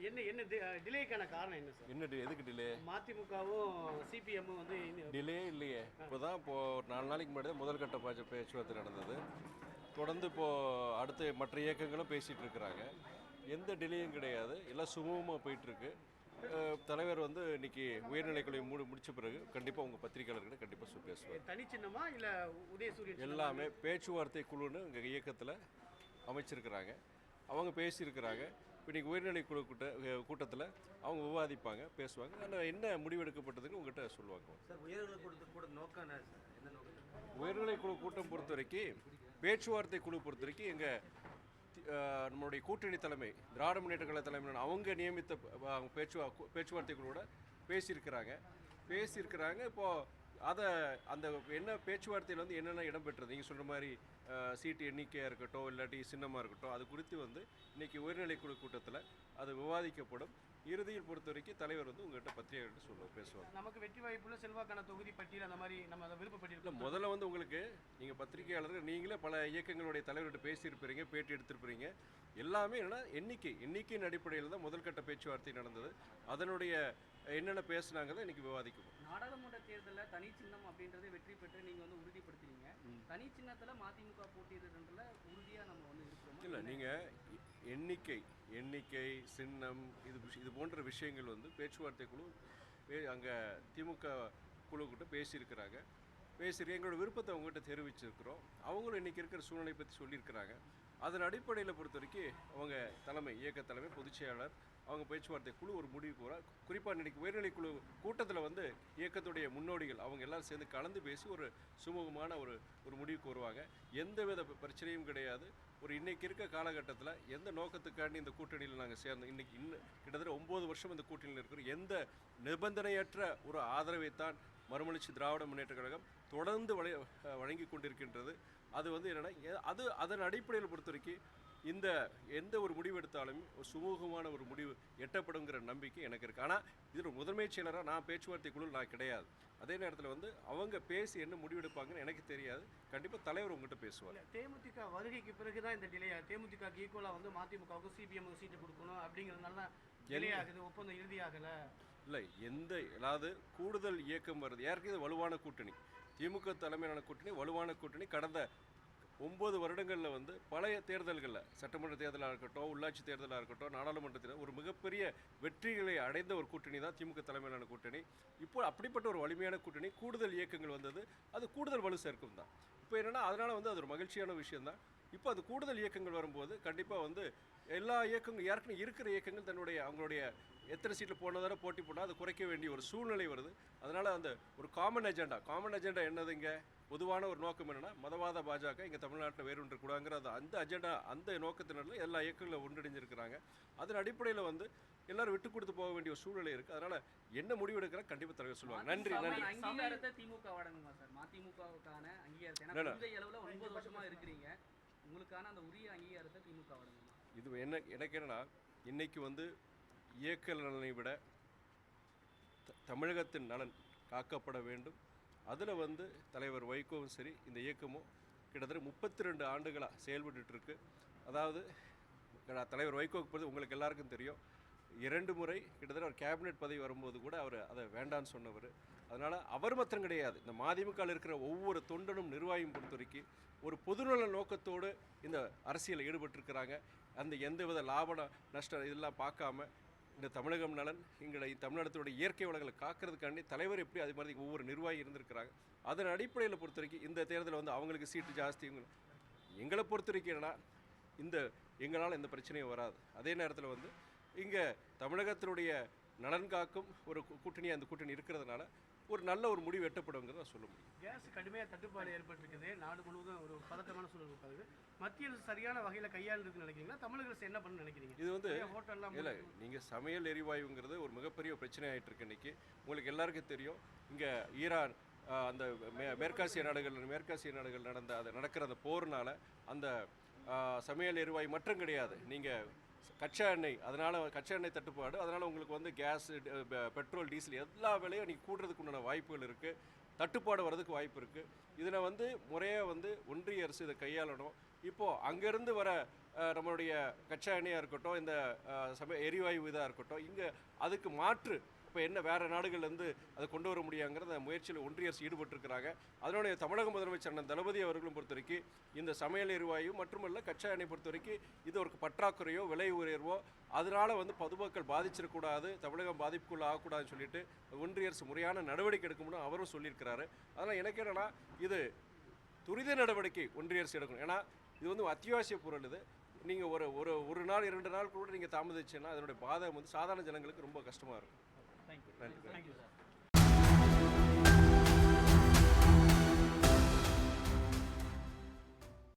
என்ன என்ன டிலேக்கான காரணம் என்ன சார்? என்ன எதுக்கு டிலே? மதிமுகவும் சிபிஎம்மும் வந்து டிலே இல்லையே. இப்போதான் ஒரு 4 நாளைக்கு முன்னாடி தான் முதல் கட்ட பேச்சுவார்த்தை நடந்தது. தொடர்ந்து இப்போது அடுத்து மற்ற இயக்கங்களும் பேசிகிட்டு இருக்கிறாங்க. எந்த டிலேயும் கிடையாது, எல்லாம் சுமூகமாக போயிட்டுருக்கு. தலைவர் வந்து இன்னைக்கு உயர்நிலைக்குழு முடிச்ச பிறகு கண்டிப்பாக உங்கள் பத்திரிகையாளர்கிட்ட கண்டிப்பாக பேசுவார். தனிச்சின்னமா இல்லை உதயசூரியன் எல்லாமே பேச்சுவார்த்தை குழுன்னு எங்கள் இயக்கத்தில் அமைச்சிருக்கிறாங்க. அவங்க பேசியிருக்கிறாங்க. இப்போ இன்றைக்கி உயர்நிலை குழு கூட்டத்தில் அவங்க விவாதிப்பாங்க, பேசுவாங்க. ஆனால் என்ன முடிவு எடுக்கப்பட்டதுன்னு உங்கள்கிட்ட சொல்லுவாங்க. சார், உயர்நிலை கூட நோக்கம் என்ன நோக்கம்? உயர்நிலை குழு கூட்டம் பொறுத்த வரைக்கும், பேச்சுவார்த்தை குழு பொறுத்த வரைக்கும் எங்கள் நம்மளுடைய கூட்டணி தலைமை திராவிட முன்னேற்ற கழக தலைமை அவங்க நியமித்த பேச்சுவார்த்தை குழுவோட பேசியிருக்கிறாங்க. இப்போது அதை அந்த என்ன பேச்சுவார்த்தையில் வந்து என்னென்ன இடம்பெற்றது நீங்கள் சொல்கிற மாதிரி சீட்டு எண்ணிக்கையாக இருக்கட்டும், இல்லாட்டி சின்னமாக இருக்கட்டும், அது குறித்து வந்து இன்றைக்கி உயர்நிலை குழு கூட்டத்தில் அது விவாதிக்கப்படும். இறுதியில் பொறுத்த வரைக்கும் தலைவர் வந்து உங்கள்கிட்ட பத்திரிகைகிட்ட பேசுவாங்க. நமக்கு வெற்றி வாய்ப்புள்ள செல்வாக்கான தொகுதி பட்டியல் அந்த மாதிரி நம்ம அதை விருப்பப்பட்டிருக்கோம். முதல்ல வந்து உங்களுக்கு நீங்கள் பத்திரிகையாளர்கள் நீங்களே பல இயக்கங்களுடைய தலைவர்கிட்ட பேசியிருப்பீங்க, பேட்டி எடுத்திருப்பீங்க. எல்லாமே என்னென்னா எண்ணிக்கையின் அடிப்படையில் தான் முதல் கட்ட பேச்சுவார்த்தை நடந்தது. அதனுடைய என்னென்ன பேசுனாங்க இன்றைக்கி விவாதிக்கும். நாடாளுமன்ற தேர்தலில் தனி சின்னம் அப்படின்றத வெற்றி பெற்று நீங்கள் வந்து உறுதிப்படுத்துறீங்க. தனி சின்னத்தில் மதிமுக போட்டியிடுறதுல உறுதியாக நம்ம வந்து இருக்கிறோம். இல்லை, நீங்கள் எண்ணிக்கை சின்னம் இது போன்ற விஷயங்கள் வந்து பேச்சுவார்த்தை குழு அங்கே திமுக குழுக்கிட்ட பேசியிருக்கிறாங்க. எங்களோட விருப்பத்தை அவங்ககிட்ட தெரிவிச்சிருக்கிறோம். அவங்களும் இன்றைக்கி இருக்கிற சூழ்நிலை பற்றி சொல்லியிருக்கிறாங்க. அதன் அடிப்படையில் பொறுத்த வரைக்கும் அவங்க இயக்க தலைமை பொதுச் செயலாளர் அவங்க பேச்சுவார்த்தை குழு ஒரு முடிவுக்கு வர, குறிப்பாக இன்றைக்கி உயர்நிலை குழு கூட்டத்தில் வந்து இயக்கத்துடைய முன்னோடிகள் அவங்க எல்லோரும் சேர்ந்து கலந்து பேசி ஒரு சுமூகமான ஒரு முடிவுக்கு வருவாங்க. எந்தவித பிரச்சனையும் கிடையாது. இன்றைக்கி இருக்க காலகட்டத்தில் எந்த நோக்கத்துக்காண்டி இந்த கூட்டணியில் நாங்கள் சேர்ந்தோம், இன்றைக்கி கிட்டத்தட்ட 9 வருஷம் இந்த கூட்டணியில் இருக்கிறோம். எந்த நிபந்தனையற்ற ஒரு ஆதரவைத்தான் மறுமலர்ச்சி திராவிட முன்னேற்ற கழகம் தொடர்ந்து வழங்கி கொண்டிருக்கின்றது. அது வந்து என்னென்னா அதன் அடிப்படையில் பொறுத்த வரைக்கும் எந்த ஒரு முடிவு எடுத்தாலும் ஒரு சுமூகமான ஒரு முடிவு எட்டப்படுங்கிற நம்பிக்கை எனக்கு இருக்குது. ஆனால் இது ஒரு முதன்மைச் செயலராக நான் பேச்சுவார்த்தை குழு நான் கிடையாது. அதே நேரத்தில் வந்து அவங்க பேசி என்ன முடிவெடுப்பாங்கன்னு எனக்கு தெரியாது. கண்டிப்பாக தலைவர் உங்கள்கிட்ட பேசுவார். தேமுதிக வருகைக்கு பிறகு தான் இந்த டிலே. தேமுதிக ஈக்குவலாக வந்து மதிமுகவுக்கு சிபிஎம் சீட்டு கொடுக்கணும் அப்படிங்கிறதுனால டிலே ஆகுது, ஒப்பந்தம் இறுதியாகலை. இல்லை, அதாவது கூடுதல் இயக்கம் வருது. ஏற்கனவே வலுவான கூட்டணி, திமுக தலைமையிலான கூட்டணி வலுவான கூட்டணி. கடந்த 9 வருடங்களில் வந்து பழைய தேர்தல்களில் சட்டமன்ற தேர்தலாக இருக்கட்டும், உள்ளாட்சி தேர்தலாக இருக்கட்டும், நாடாளுமன்ற தேர்தல் ஒரு மிகப்பெரிய வெற்றிகளை அடைந்த ஒரு கூட்டணி தான் திமுக தலைமையிலான கூட்டணி. இப்போ அப்படிப்பட்ட ஒரு வலிமையான கூட்டணி, கூடுதல் இயக்கங்கள் வந்தது, அது கூடுதல் வலு சேர்க்கும் தான். இப்போ என்னென்னா அதனால் வந்து அது ஒரு மகிழ்ச்சியான விஷயந்தான். இப்போ அது கூடுதல் இயக்கங்கள் வரும்போது கண்டிப்பாக வந்து எல்லா இயக்கங்கள் ஏற்கனவே இருக்கிற இயக்கங்கள் அவங்களுடைய எத்தனை சீட்டில் போனதார போட்டி போட்டால் அது குறைக்க வேண்டிய ஒரு சூழ்நிலை வருது. அதனால் அந்த ஒரு காமன் அஜெண்டா என்னதுங்க, பொதுவான ஒரு நோக்கம் என்னென்னா மதவாத பாஜக இங்கே தமிழ்நாட்டில் வேறு கூடாங்கிற அந்த நோக்கத்தினால எல்லா இயக்கங்களும் ஒன்றிணைஞ்சிருக்கிறாங்க. அதன் அடிப்படையில் வந்து எல்லாரும் விட்டு கொடுத்து போக வேண்டிய ஒரு சூழ்நிலை இருக்குது. அதனால் என்ன முடிவு எடுக்கிற கண்டிப்பாக தலைவர் சொல்லுவாங்க. நன்றி. அங்கீகாரத்தை திமுக வழங்குமா சார்? மதிமுகவுக்கான அங்கீகாரத்தை 9 வருஷமாக இருக்கிறீங்க, உங்களுக்கான அந்த உரிய அங்கீகாரத்தை திமுக வழங்குமா? இது எனக்கு என்னென்னா இன்றைக்கி வந்து இயக்க நலனை விட தமிழகத்தின் நலன் காக்கப்பட வேண்டும். அதில் வந்து தலைவர் வைகோவும் சரி, இந்த இயக்கமும் கிட்டத்தட்ட 32 ஆண்டுகளாக செயல்பட்டுருக்கு. அதாவது தலைவர் வைகோவுக்கு பொறுத்து உங்களுக்கு எல்லாருக்கும் தெரியும், 2 முறை கிட்டத்தட்ட ஒரு கேபினெட் பதவி வரும்போது கூட அவர் அதை வேண்டான்னு சொன்னவர். அதனால் அவர் மாத்திரம் கிடையாது, இந்த மதிமுகவில் இருக்கிற ஒவ்வொரு தொண்டனும் நிர்வாகியும் பொறுத்த வரைக்கும் ஒரு பொதுநல நோக்கத்தோடு இந்த அரசியலில் ஈடுபட்டிருக்கிறாங்க. அந்த எந்தவித லாப நஷ்டம் இதெல்லாம் பார்க்காம இந்த தமிழகம் நலன், எங்களை தமிழ்நாட்டுடைய இயற்கை வளங்களை காக்கிறதுக்காண்டி தலைவர் எப்படி அது மாதிரி ஒவ்வொரு நிர்வாகி இருந்திருக்கிறாங்க. அதன் அடிப்படையில் பொறுத்த வரைக்கும் இந்த தேர்தலில் வந்து அவங்களுக்கு சீட்டு ஜாஸ்தி. எங்களை பொறுத்த வரைக்கும் என்னன்னா எங்களால் எந்த பிரச்சனையும் வராது. அதே நேரத்தில் வந்து இங்கே தமிழகத்தினுடைய நலன் காக்கும் ஒரு கூட்டணி அந்த கூட்டணி இருக்கிறதுனால ஒரு நல்ல ஒரு முடிவு எட்டப்படுங்கிறத சொல்ல முடியும். கேஸ் கடுமையாக தட்டுப்பாடு ஏற்பட்டிருக்குது, நாடு முழுவதும் ஒரு பதட்டமான சூழல் இருக்காது. மத்திய அரசு சரியான வகையில் கையாளுன்னு நினைக்கிறீங்களா? தமிழக அரசு என்ன பண்ணு நினைக்கிறீங்க? இது வந்து இல்லை, நீங்கள் சமையல் எரிவாயுங்கிறது ஒரு மிகப்பெரிய பிரச்சனை ஆகிட்டு இருக்கு. இன்றைக்கி உங்களுக்கு எல்லாருக்கும் தெரியும், இங்கே ஈரான் அந்த மேற்காசிய நாடுகள் நடக்கிற அந்த போர்னால் அந்த சமையல் எரிவாயு மற்றும் கிடையாது, நீங்கள் கச்சா எண்ணெய், அதனால் கச்சா எண்ணெய் தட்டுப்பாடு, அதனால் உங்களுக்கு வந்து கேஸ், பெட்ரோல், டீசல் எல்லா விலையும் நீங்கள் கூடுறதுக்கு உண்டான வாய்ப்புகள் இருக்குது. தட்டுப்பாடு வர்றதுக்கு வாய்ப்பு இருக்குது. இதில் வந்து முறையாக வந்து ஒன்றிய அரசு இதை கையாளணும். இப்போது அங்கேருந்து வர நம்மளுடைய கச்சா எண்ணெயாக இருக்கட்டும், இந்த எரிவாயு இதாக இருக்கட்டும், இங்கே அதுக்கு மாற்று இப்போ என்ன வேறு நாடுகள்லேருந்து அதை கொண்டு வர முடியாங்கிற முயற்சியில் ஒன்றிய அரசு ஈடுபட்டிருக்கிறாங்க. அதனுடைய தமிழக முதலமைச்சர் அண்ணன் தளபதி அவர்களும் பொறுத்த வரைக்கும் இந்த சமையல் எரிவாயு மட்டுமல்ல கச்சா எண்ணெய் பொறுத்த வரைக்கும் இது ஒரு பற்றாக்குறையோ விலை உயர்வோ அதனால் வந்து பொதுமக்கள் பாதிச்சிடக்கூடாது, தமிழகம் பாதிப்புக்குள்ள ஆகக்கூடாதுன்னு சொல்லிட்டு ஒன்றிய அரசு முறையான நடவடிக்கை எடுக்கணும்னு அவரும் சொல்லியிருக்கிறாரு. அதனால் எனக்கு என்னென்னா இது துரித நடவடிக்கை ஒன்றிய அரசு எடுக்கணும். ஏன்னா இது வந்து அத்தியாவசிய பொருள். இது நீங்கள் ஒரு நாள் 2 நாள் கூட நீங்கள் தாமதிச்சுன்னா அதனுடைய பாதகம் வந்து சாதாரண ஜனங்களுக்கு ரொம்ப கஷ்டமாக இருக்கும். Thank you sir.